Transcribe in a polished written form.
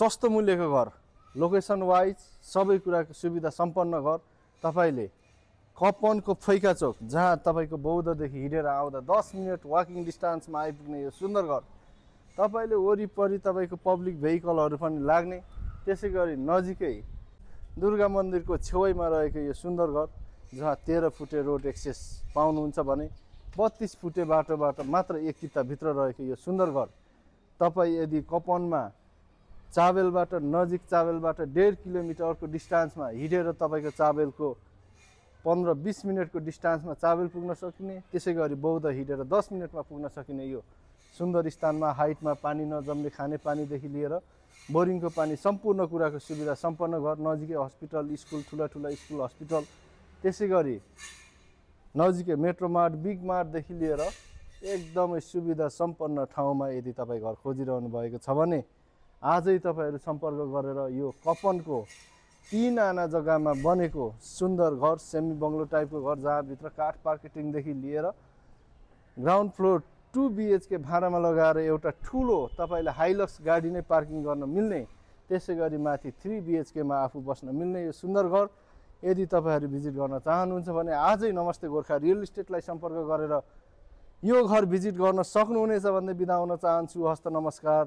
सस्तो मूल्यको घर, लोकेसन वाइज सबै कुराको सुविधा सम्पन्न घर तपाईले कपनको फैका चोक जहाँ तपाईको बौद्धदेखि हिँडेर आउँदा 10 मिनेट वाकिङ डिस्टेन्समा आइपुग्ने यो सुन्दर घर, तपाईले वरिपरि तपाईको पब्लिक भेहिकलहरु पनि लाग्ने, त्यसैगरी नजिकै दुर्गा मन्दिरको छेउमा रहेको यो सुन्दर घर जहाँ 13 फुटे रोड एक्सेस पाउनुहुन्छ भने 32 फुटे बाटोबाट मात्र 1 किता भित्र रहेको यो सुन्दर घर तपाई यदि कपनमा चाबेलबाट नजिक चाबेलबाट 1.5 किलोमिटरको डिस्टेन्समा हिँडेर तपाईको चाबेलको 15-20 मिनेटको डिस्टेन्समा चाबेल पुग्न सकिने, त्यसैगरी बौद्ध हिँडेर 10 मिनेटमा पुग्न सकिने यो सुन्दर स्थानमा हाइटमा पानी नजम्ने खाने पानीदेखि लिएर बोरिङको पानी सम्पूर्ण कुराको सुविधा सम्पन्न घर, नजिकै हस्पिटल स्कुल ठुला स्कुल हस्पिटल, त्यसैगरी नजिकै मेट्रो मार्ट बिग मार्टदेखि लिएर एकदमै सुविधा सम्पन्न ठाउँमा यदि तपाई घर खोजिरहनु भएको छ भने आजै तपाईहरु सम्पर्क गरेर यो कपनको 3 आना जग्गामा बनेको सुन्दर घर, सेमी बंगलो टाइपको घर जहाँ भित्र काठ पार्केटिङदेखि लिएर ग्राउन्ड फ्लोर 2 BHK भाडामा लगाएर एउटा ठूलो तपाईलाई हाइलक्स गाडी नै पार्किङ गर्न मिल्ने, त्यसैगरी माथि 3 BHK मा आफू बस्न मिल्ने यो सुन्दर घर यदि तपाईहरु भिजिट गर्न चाहनुहुन्छ भने आजै नमस्ते गोर्खा रियल इस्टेटलाई सम्पर्क गरेर यो घर भिजिट गर्न सक्नुहुनेछ भन्दै बिदा हुन चाहन्छु। हस्त नमस्कार।